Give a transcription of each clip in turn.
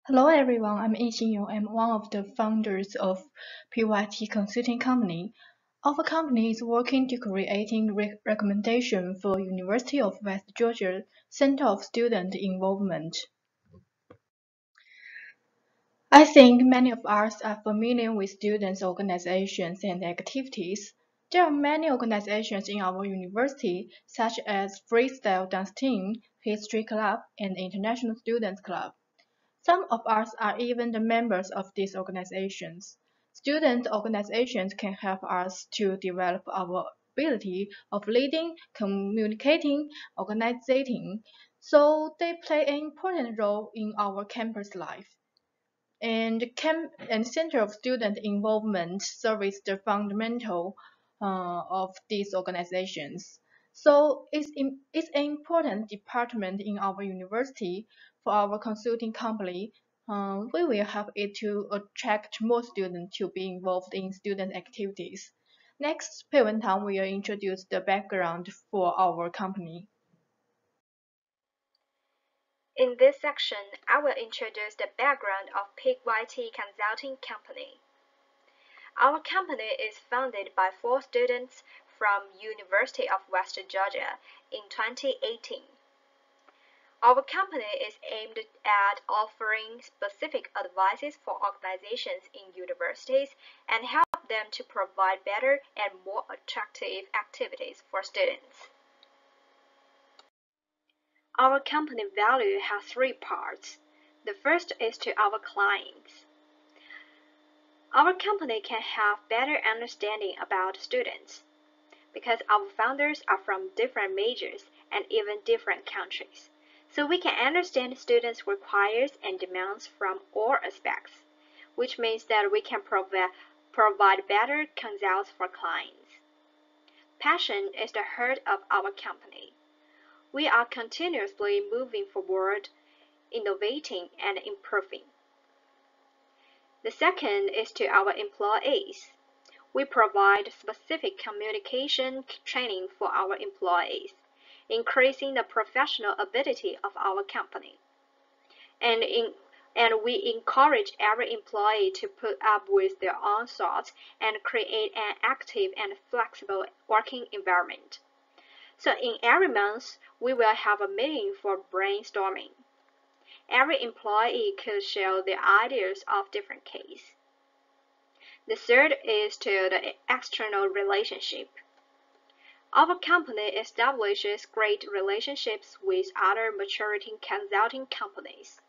Hello everyone, I'm Yixin Yu. I'm one of the founders of PYT Consulting Company. Our company is working to creating recommendation for University of West Georgia Center of Student Involvement. I think many of us are familiar with students' organizations and activities. There are many organizations in our university, such as Freestyle Dance Team, History Club, and International Students Club. Some of us are even the members of these organizations. Student organizations can help us to develop our ability of leading, communicating, organizing, so they play an important role in our campus life. And Center of Student Involvement serves the fundamental of these organizations. So it's an important department in our university. For our consulting company. We will help it to attract more students to be involved in student activities. Next, Pei Wentang will introduce the background for our company. In this section, I will introduce the background of PYT Consulting Company. Our company is founded by 4 students from University of West Georgia in 2018. Our company is aimed at offering specific advices for organizations in universities and help them to provide better and more attractive activities for students. Our company value has 3 parts. The first is to our clients. Our company can have better understanding about students because our founders are from different majors and even different countries. So we can understand students' requirements and demands from all aspects, which means that we can provide better consults for clients. Passion is the heart of our company. We are continuously moving forward, innovating and improving. The second is to our employees. We provide specific communication training for our employees, increasing the professional ability of our company. And we encourage every employee to put up with their own thoughts and create an active and flexible working environment. So in every month, we will have a meeting for brainstorming. Every employee could share their ideas of different cases. The third is to the external relationship. Our company establishes great relationships with other maturity consulting companies.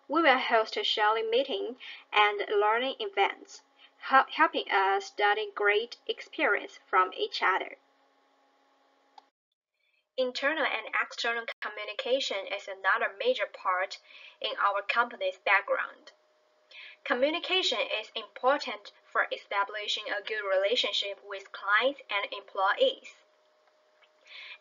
We will host a sharing meeting and learning events, helping us study great experience from each other. Internal and external communication is another major part in our company's background. Communication is important for establishing a good relationship with clients and employees.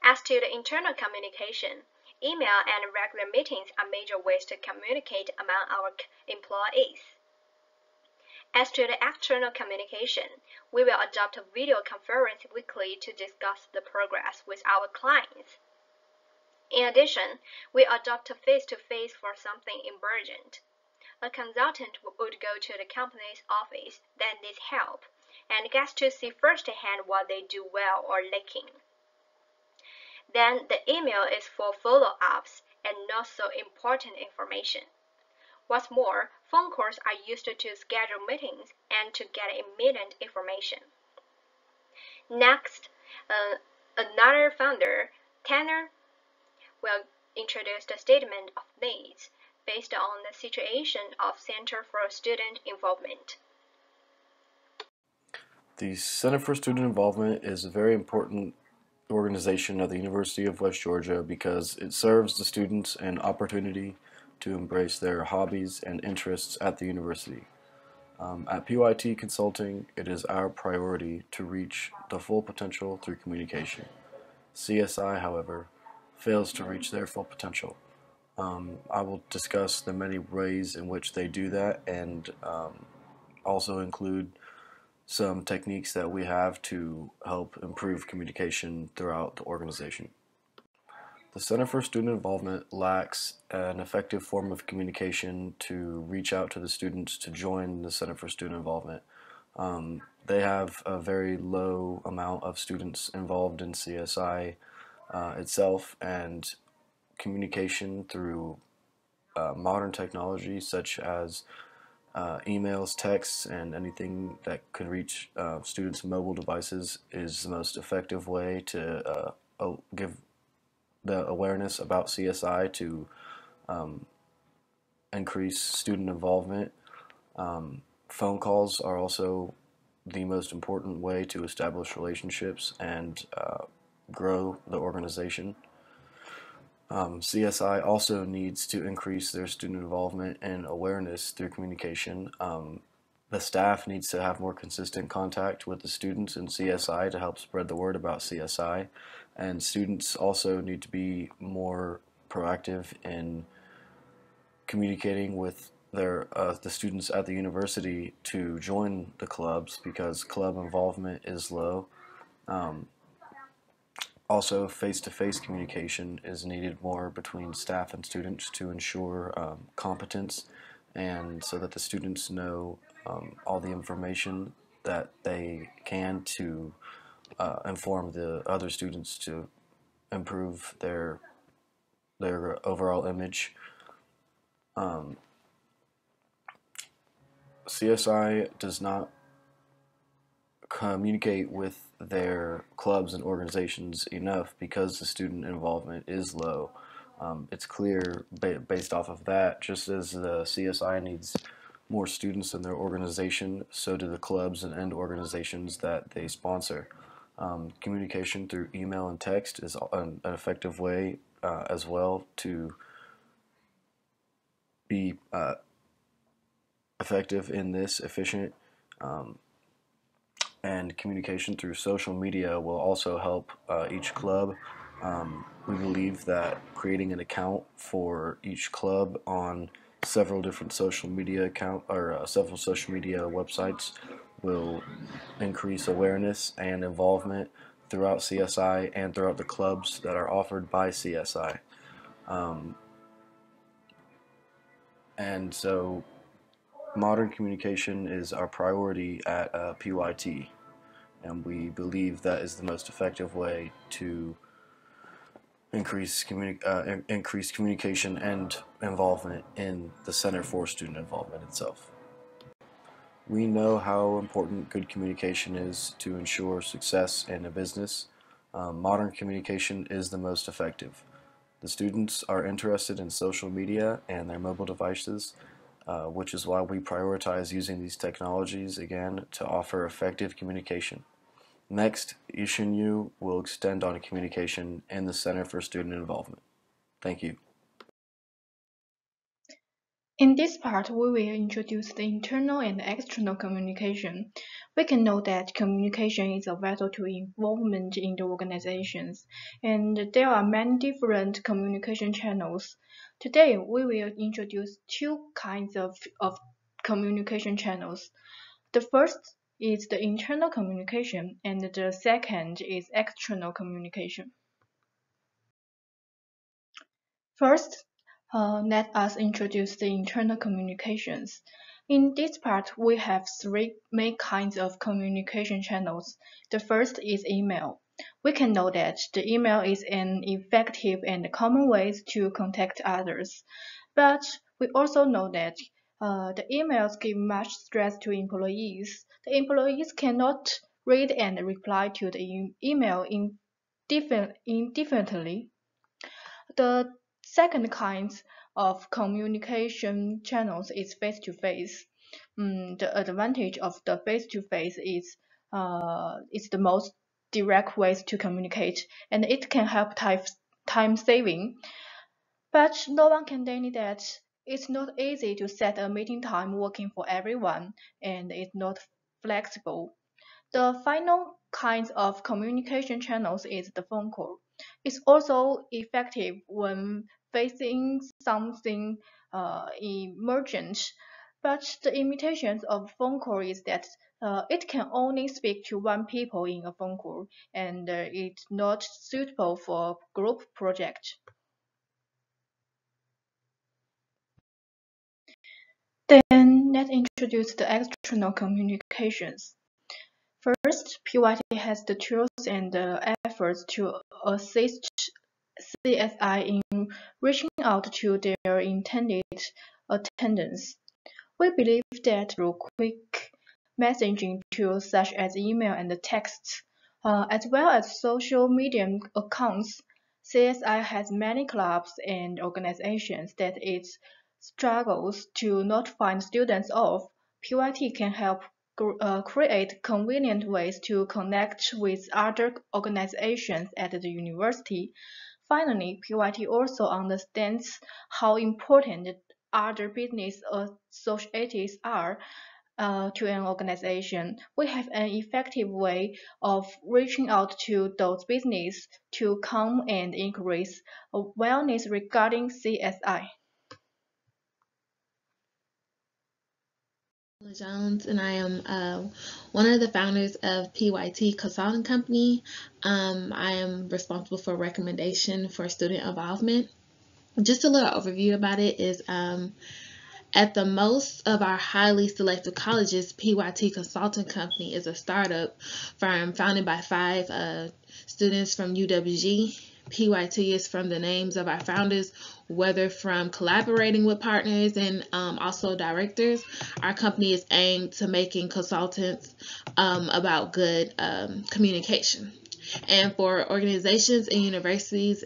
As to the internal communication, email and regular meetings are major ways to communicate among our employees. As to the external communication, we will adopt a video conference weekly to discuss the progress with our clients. In addition, we adopt a face-to-face for something emergent. A consultant would go to the company's office that needs help and gets to see firsthand what they do well or lacking. Then the email is for follow-ups and not so important information. What's more, phone calls are used to schedule meetings and to get immediate information. Next, another founder, Tanner, will introduce the statement of needs based on the situation of Center for Student Involvement. The Center for Student Involvement is a very important organization at the University of West Georgia because it serves the students an opportunity to embrace their hobbies and interests at the university. At PYT Consulting, it is our priority to reach the full potential through communication. CSI, however, fails to reach their full potential. I will discuss the many ways in which they do that and also include some techniques that we have to help improve communication throughout the organization. The Center for Student Involvement lacks an effective form of communication to reach out to the students to join the Center for Student Involvement. They have a very low amount of students involved in CSI itself, and communication through modern technology such as emails, texts, and anything that can reach students' mobile devices is the most effective way to give the awareness about CSI to increase student involvement. Phone calls are also the most important way to establish relationships and grow the organization. CSI also needs to increase their student involvement and awareness through communication. The staff needs to have more consistent contact with the students in CSI to help spread the word about CSI, and students also need to be more proactive in communicating with the students at the university to join the clubs because club involvement is low. Also, face-to-face communication is needed more between staff and students to ensure competence, and so that the students know all the information that they can to inform the other students to improve their overall image. CSI does not communicate with their clubs and organizations enough because the student involvement is low. It's clear based off of that, just as the CSI needs more students in their organization, so do the clubs and organizations that they sponsor. Communication through email and text is an effective way as well to be effective in this, efficient. And communication through social media will also help each club. We believe that creating an account for each club on several different social media several social media websites will increase awareness and involvement throughout CSI and throughout the clubs that are offered by CSI. And so modern communication is our priority at PYT, and we believe that is the most effective way to increase communication and involvement in the Center for Student Involvement itself. We know how important good communication is to ensure success in a business. Modern communication is the most effective. The students are interested in social media and their mobile devices, which is why we prioritize using these technologies again to offer effective communication. Next, Yishin Yu will extend on communication in the Center for Student Involvement. Thank you. In this part, we will introduce the internal and external communication. We can know that communication is vital to involvement in the organizations, and there are many different communication channels. Today, we will introduce two kinds of communication channels. The first is the internal communication, and the second is external communication. First, let us introduce the internal communications. In this part, we have three main kinds of communication channels. The first is email. We can know that the email is an effective and common way to contact others. But we also know that the emails give much stress to employees. The employees cannot read and reply to the email indefinitely. The second kind of communication channels is face-to-face. The advantage of the face-to-face is it's the most direct ways to communicate, and it can help time saving. But no one can deny that it's not easy to set a meeting time working for everyone, and it's not flexible. The final kinds of communication channels is the phone call. It's also effective when facing something emergent. But the limitations of phone call is that it can only speak to one people in a phone call, and it's not suitable for a group project. Then let's introduce the external communications. First, PYT has the tools and the efforts to assist CSI in reaching out to their intended attendants. We believe that through quick messaging tools such as email and text, as well as social media accounts, CSI has many clubs and organizations that it struggles to notify students of. PYT can help create convenient ways to connect with other organizations at the university. Finally, PYT also understands how important other business associates are to an organization. We have an effective way of reaching out to those businesses to come and increase awareness regarding CSI. Jones, and I am one of the founders of PYT Consulting Company. I am responsible for recommendation for student involvement. Just a little overview about it is at the most of our highly selective colleges, PYT Consulting Company is a startup firm founded by 5 students from UWG. PYT is from the names of our founders, whether from collaborating with partners and also directors. Our company is aimed to making consultants about good communication, and for organizations and universities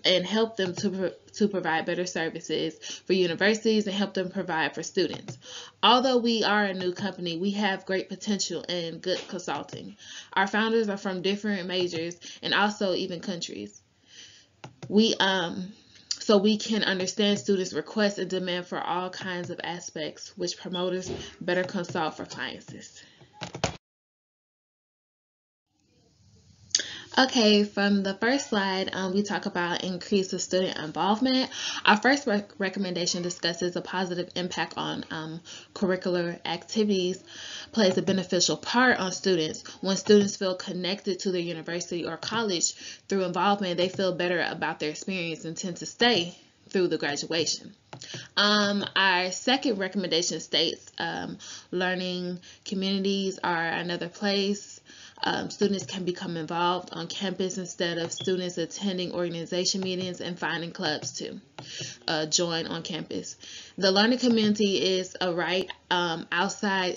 and help them to provide better services for universities and help them provide for students. Although we are a new company, we have great potential and good consulting. Our founders are from different majors and also even countries. So we can understand students' requests and demand for all kinds of aspects, which promoters better consult for clients. Okay, from the first slide, we talk about increase of student involvement. Our first recommendation discusses a positive impact on curricular activities plays a beneficial part on students. When students feel connected to their university or college through involvement, they feel better about their experience and tend to stay through the graduation. Our second recommendation states learning communities are another place. Students can become involved on campus instead of students attending organization meetings and finding clubs to join on campus. The learning community is a right outside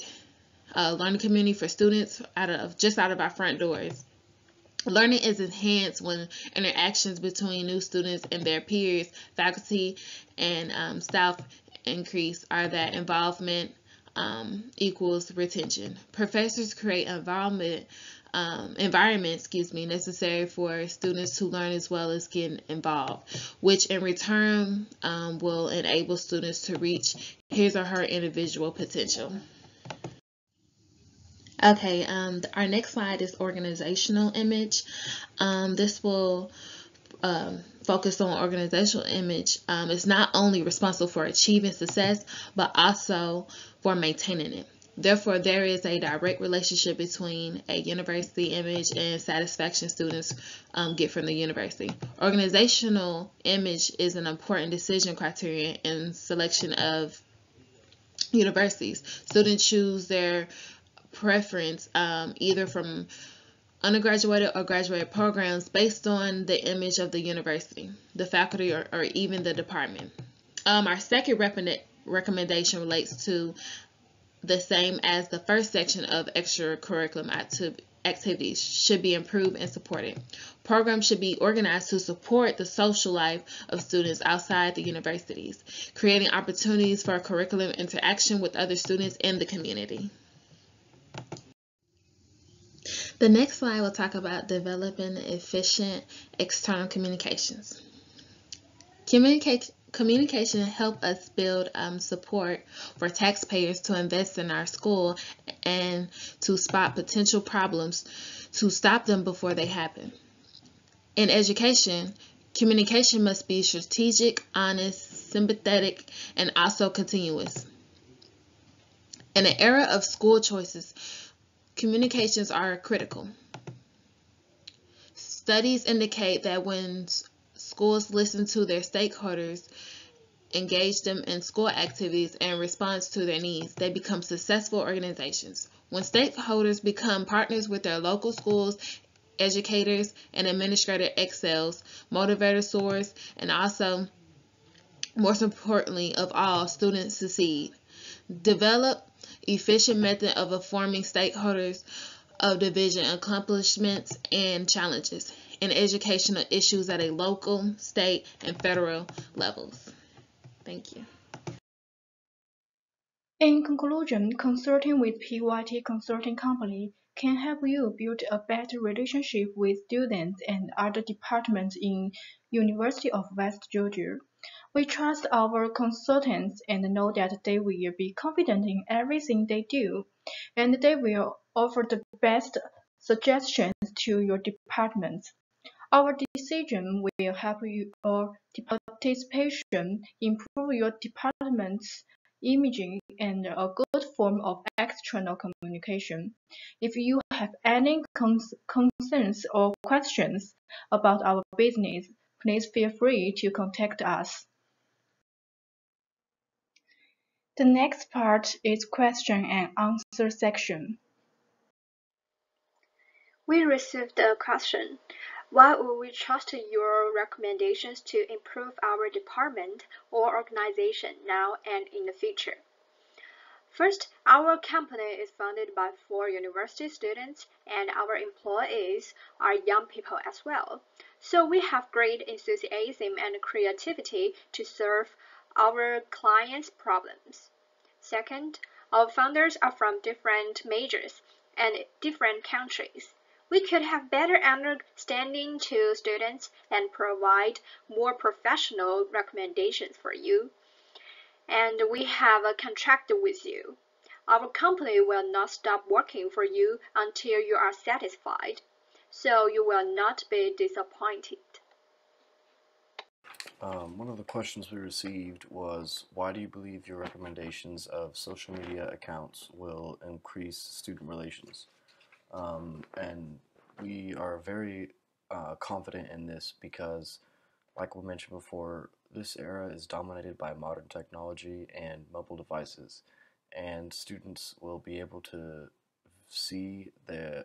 learning community for students out of our front doors. Learning is enhanced when interactions between new students and their peers, faculty, and staff increase, or that involvement equals retention. Professors create environment necessary for students to learn as well as get involved, which in return will enable students to reach his or her individual potential. Okay, our next slide is organizational image. This will focus on organizational image. It's not only responsible for achieving success, but also for maintaining it. Therefore, there is a direct relationship between a university image and satisfaction students get from the university. Organizational image is an important decision criterion in selection of universities. Students choose their preference either from undergraduate or graduate programs based on the image of the university, the faculty, or even the department. Our second recommendation relates to the same as the first section of extracurricular activities should be improved and supported. Programs should be organized to support the social life of students outside the universities, creating opportunities for curriculum interaction with other students in the community. The next slide will talk about developing efficient external communications. Communication help us build support for taxpayers to invest in our school and to spot potential problems to stop them before they happen. In education, communication must be strategic, honest, sympathetic, and also continuous. In an era of school choices, communications are critical. Studies indicate that when schools listen to their stakeholders, engage them in school activities, and respond to their needs, they become successful organizations. When stakeholders become partners with their local schools, educators and administrator excels, motivator soars, and also, most importantly of all, students succeed. Develop efficient method of informing stakeholders of division accomplishments and challenges and educational issues at a local, state, and federal levels. Thank you. In conclusion, consulting with PYT Consulting Company can help you build a better relationship with students and other departments in University of West Georgia. We trust our consultants and know that they will be confident in everything they do, and they will offer the best suggestions to your department. Our decision will help your participation improve your department's imaging and a good form of external communication. If you have any concerns or questions about our business, please feel free to contact us. The next part is question and answer section. We received a question. Why would we trust your recommendations to improve our department or organization now and in the future? First, our company is funded by 4 university students, and our employees are young people as well. So we have great enthusiasm and creativity to serve our clients' problems. Second, our founders are from different majors and different countries. We could have better understanding to students and provide more professional recommendations for you. And we have a contract with you. Our company will not stop working for you until you are satisfied, so you will not be disappointed. One of the questions we received was, why do you believe your recommendations of social media accounts will increase student relations? And we are very confident in this because, like we mentioned before, this era is dominated by modern technology and mobile devices, and students will be able to see the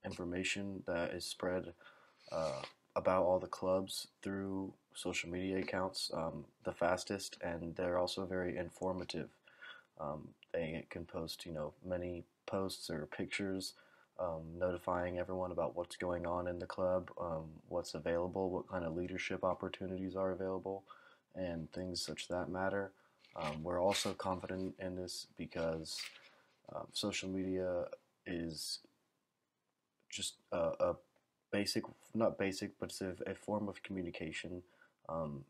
information that is spread about all the clubs through social media accounts the fastest, and they're also very informative. They can post, many posts or pictures notifying everyone about what's going on in the club, what's available, what kind of leadership opportunities are available, and things such that matter. We're also confident in this because social media is just a basic, not basic, but it's a form of communication um,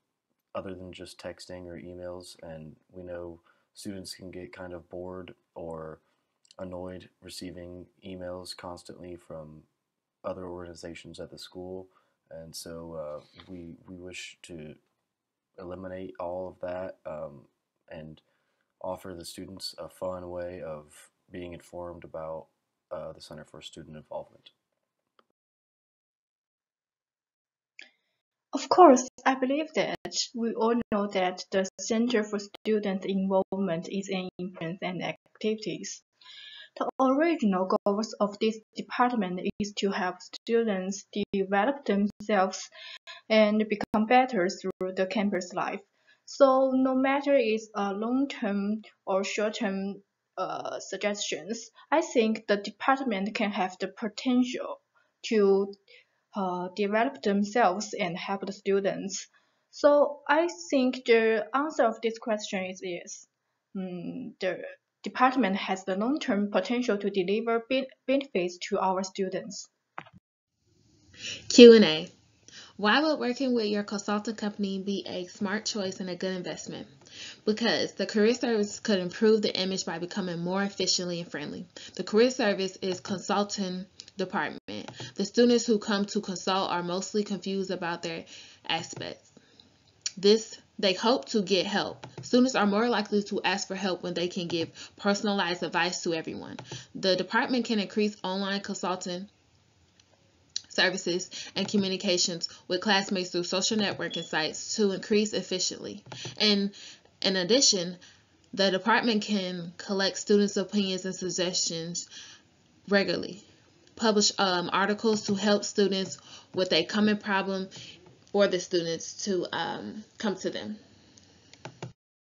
other than just texting or emails. And we know students can get kind of bored or annoyed receiving emails constantly from other organizations at the school. And so we wish to eliminate all of that and offer the students a fun way of being informed about the Center for Student Involvement. Of course, I believe that we all know that the Center for Student Involvement is an important and activities. The original goals of this department is to help students develop themselves and become better through the campus life. So no matter it's a long-term or short-term suggestions, I think the department can have the potential to develop themselves and help the students. So I think the answer of this question is yes. The department has the long-term potential to deliver benefits to our students. Q&A. Why would working with your consulting company be a smart choice and a good investment? Because the career service could improve the image by becoming more efficiently and friendly. The career service is consulting department. The students who come to consult are mostly confused about their aspects. This they hope to get help. Students are more likely to ask for help when they can give personalized advice to everyone. The department can increase online consulting services and communications with classmates through social networking sites to increase efficiently. And in addition, the department can collect students' opinions and suggestions regularly, publish articles to help students with a common problem, or the students to come to them.